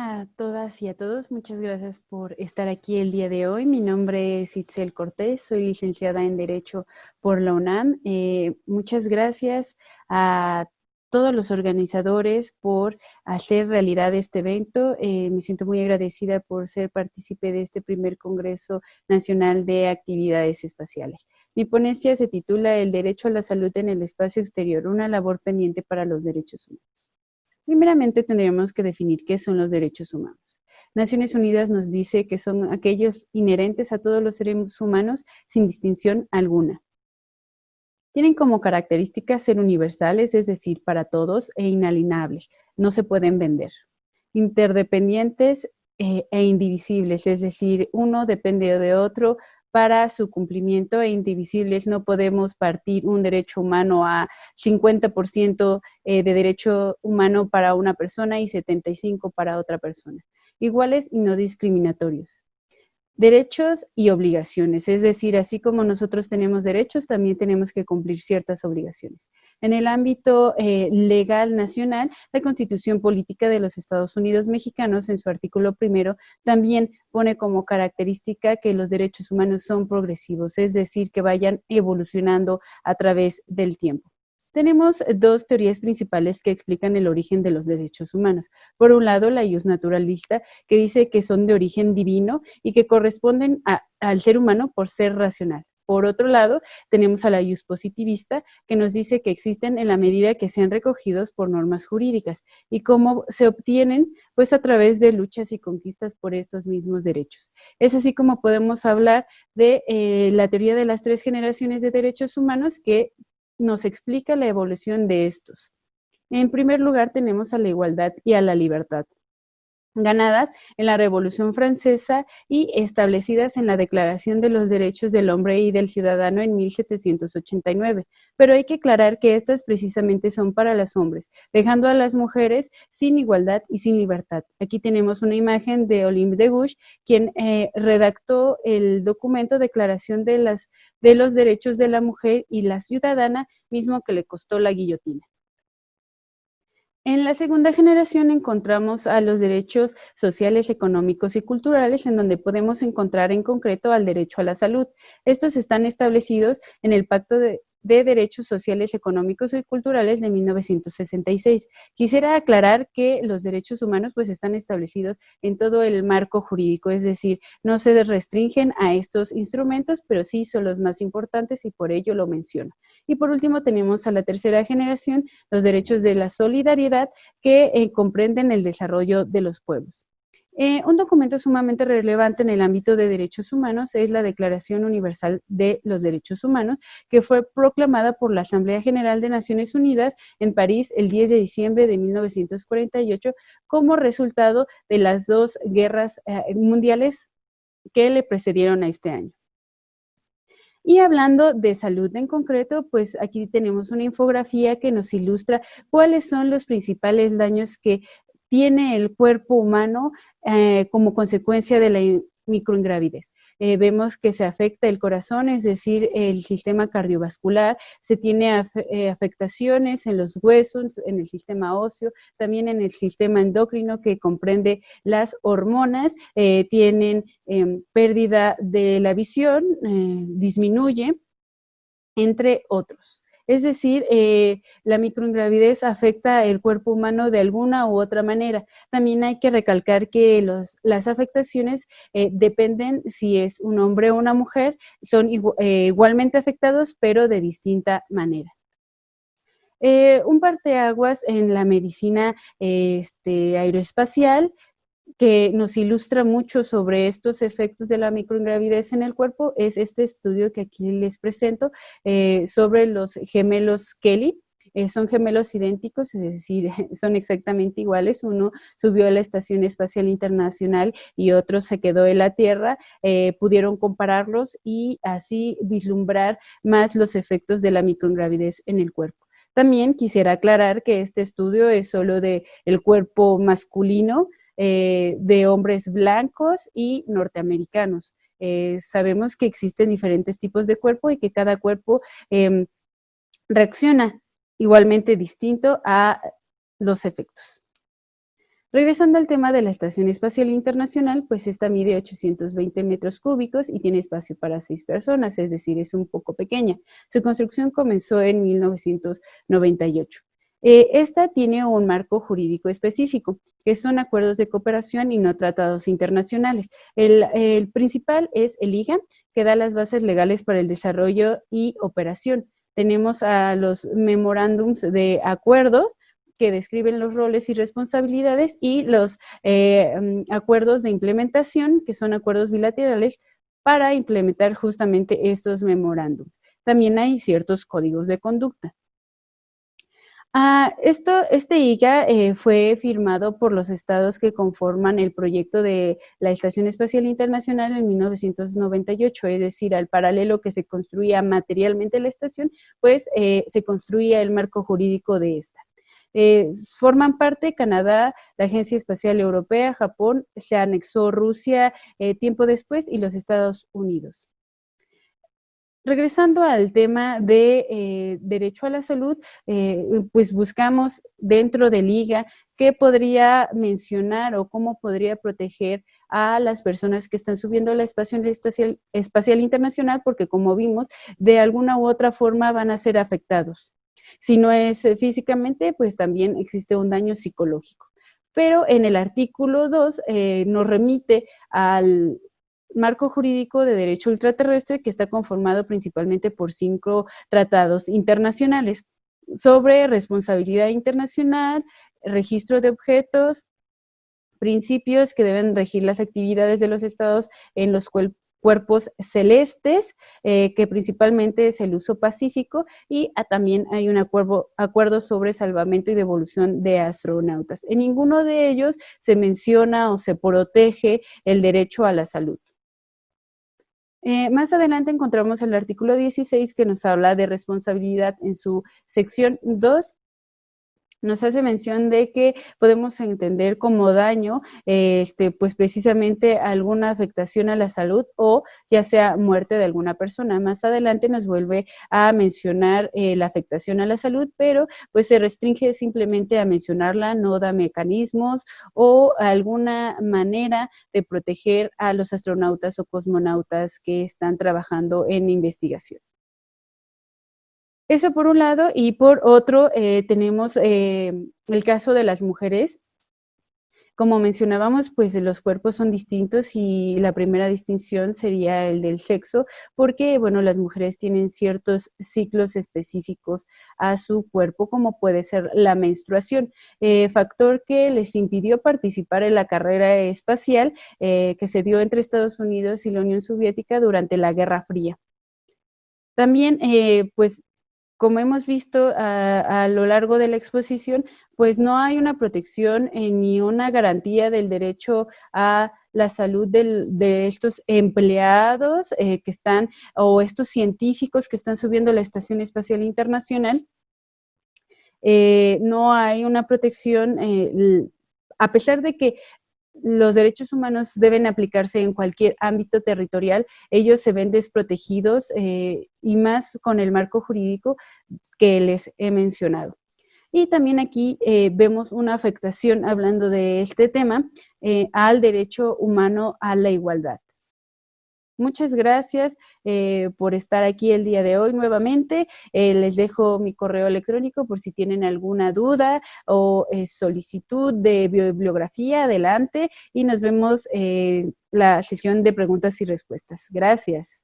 Hola a todas y a todos, muchas gracias por estar aquí el día de hoy. Mi nombre es Itzel Cortés, soy licenciada en Derecho por la UNAM. Muchas gracias a todos los organizadores por hacer realidad este evento. Me siento muy agradecida por ser partícipe de este primer Congreso Nacional de Actividades Espaciales. Mi ponencia se titula El derecho a la salud en el espacio exterior, una labor pendiente para los derechos humanos. Primeramente, tendríamos que definir qué son los derechos humanos. Naciones Unidas nos dice que son aquellos inherentes a todos los seres humanos sin distinción alguna. Tienen como característica ser universales, es decir, para todos e inalienables, no se pueden vender. Interdependientes e indivisibles, es decir, uno depende de otro para su cumplimiento e indivisibles. No podemos partir un derecho humano a 50% de derecho humano para una persona y 75% para otra persona. Iguales y no discriminatorios. Derechos y obligaciones, es decir, así como nosotros tenemos derechos, también tenemos que cumplir ciertas obligaciones. En el ámbito legal nacional, la Constitución Política de los Estados Unidos Mexicanos, en su artículo 1, también pone como característica que los derechos humanos son progresivos, es decir, que vayan evolucionando a través del tiempo. Tenemos dos teorías principales que explican el origen de los derechos humanos. Por un lado, la ius naturalista, que dice que son de origen divino y que corresponden al ser humano por ser racional. Por otro lado, tenemos a la ius positivista, que nos dice que existen en la medida que sean recogidos por normas jurídicas y cómo se obtienen, pues a través de luchas y conquistas por estos mismos derechos. Es así como podemos hablar de la teoría de las 3 generaciones de derechos humanos que nos explica la evolución de estos. En primer lugar, tenemos a la igualdad y a la libertad, ganadas en la Revolución Francesa y establecidas en la Declaración de los Derechos del Hombre y del Ciudadano en 1789. Pero hay que aclarar que estas precisamente son para los hombres, dejando a las mujeres sin igualdad y sin libertad. Aquí tenemos una imagen de Olympe de Gouges, quien redactó el documento Declaración de los Derechos de la Mujer y la Ciudadana, mismo que le costó la guillotina. En la segunda generación encontramos a los derechos sociales, económicos y culturales, en donde podemos encontrar en concreto al derecho a la salud. Estos están establecidos en el Pacto de Derechos Sociales, Económicos y Culturales de 1966. Quisiera aclarar que los derechos humanos pues están establecidos en todo el marco jurídico, es decir, no se restringen a estos instrumentos, pero sí son los más importantes y por ello lo menciono. Y por último tenemos a la tercera generación, los derechos de la solidaridad que comprenden el desarrollo de los pueblos. Un documento sumamente relevante en el ámbito de derechos humanos es la Declaración Universal de los Derechos Humanos, que fue proclamada por la Asamblea General de Naciones Unidas en París el 10 de diciembre de 1948 como resultado de las 2 guerras mundiales que le precedieron a este año. Y hablando de salud en concreto, pues aquí tenemos una infografía que nos ilustra cuáles son los principales daños que tiene el cuerpo humano como consecuencia de la microingravidez. Vemos que se afecta el corazón, es decir, el sistema cardiovascular, se tiene afectaciones en los huesos, en el sistema óseo, también en el sistema endocrino que comprende las hormonas, tienen pérdida de la visión, disminuye, entre otros. Es decir, la microingravidez afecta el cuerpo humano de alguna u otra manera. También hay que recalcar que las afectaciones dependen si es un hombre o una mujer, son igualmente afectados, pero de distinta manera. Un parteaguas en la medicina aeroespacial que nos ilustra mucho sobre estos efectos de la microingravidez en el cuerpo es este estudio que aquí les presento sobre los gemelos Kelly. Son gemelos idénticos, es decir, son exactamente iguales. Uno subió a la Estación Espacial Internacional y otro se quedó en la Tierra. Pudieron compararlos y así vislumbrar más los efectos de la microingravidez en el cuerpo. También quisiera aclarar que este estudio es solo del cuerpo masculino, de hombres blancos y norteamericanos. Sabemos que existen diferentes tipos de cuerpo y que cada cuerpo reacciona igualmente distinto a los efectos. Regresando al tema de la Estación Espacial Internacional, pues esta mide 820 metros cúbicos y tiene espacio para 6 personas, es decir, es un poco pequeña. Su construcción comenzó en 1998. Esta tiene un marco jurídico específico, que son acuerdos de cooperación y no tratados internacionales. El principal es el IGA, que da las bases legales para el desarrollo y operación. Tenemos a los memorándums de acuerdos, que describen los roles y responsabilidades, y los acuerdos de implementación, que son acuerdos bilaterales para implementar justamente estos memorándums. También hay ciertos códigos de conducta. Este IGA fue firmado por los estados que conforman el proyecto de la Estación Espacial Internacional en 1998, es decir, al paralelo que se construía materialmente la estación, pues se construía el marco jurídico de esta. Forman parte Canadá, la Agencia Espacial Europea, Japón, se anexó Rusia tiempo después, y los Estados Unidos. Regresando al tema de derecho a la salud, pues buscamos dentro del IGA qué podría mencionar o cómo podría proteger a las personas que están subiendo a la Estación Espacial Internacional, porque como vimos, de alguna u otra forma van a ser afectados. Si no es físicamente, pues también existe un daño psicológico. Pero en el artículo 2 nos remite al marco jurídico de derecho ultraterrestre, que está conformado principalmente por 5 tratados internacionales sobre responsabilidad internacional, registro de objetos, principios que deben regir las actividades de los estados en los cuerpos celestes, que principalmente es el uso pacífico, y también hay un acuerdo sobre salvamento y devolución de astronautas. En ninguno de ellos se menciona o se protege el derecho a la salud. Más adelante encontramos el artículo 16, que nos habla de responsabilidad. En su sección 2 nos hace mención de que podemos entender como daño, pues precisamente alguna afectación a la salud, o ya sea muerte de alguna persona. Más adelante nos vuelve a mencionar la afectación a la salud, pero pues se restringe simplemente a mencionarla, no da mecanismos o alguna manera de proteger a los astronautas o cosmonautas que están trabajando en investigación. Eso por un lado, y por otro, tenemos el caso de las mujeres. Como mencionábamos, pues los cuerpos son distintos, y la primera distinción sería el del sexo, porque, bueno, las mujeres tienen ciertos ciclos específicos a su cuerpo, como puede ser la menstruación, factor que les impidió participar en la carrera espacial que se dio entre Estados Unidos y la Unión Soviética durante la Guerra Fría. También, pues, como hemos visto a lo largo de la exposición, pues no hay una protección ni una garantía del derecho a la salud de estos empleados que están, o estos científicos que están subiendo a la Estación Espacial Internacional. No hay una protección, a pesar de que los derechos humanos deben aplicarse en cualquier ámbito territorial, ellos se ven desprotegidos, y más con el marco jurídico que les he mencionado. Y también aquí vemos una afectación, hablando de este tema, al derecho humano a la igualdad. Muchas gracias por estar aquí el día de hoy nuevamente. Les dejo mi correo electrónico por si tienen alguna duda o solicitud de bibliografía. Adelante, y nos vemos en la sesión de preguntas y respuestas. Gracias.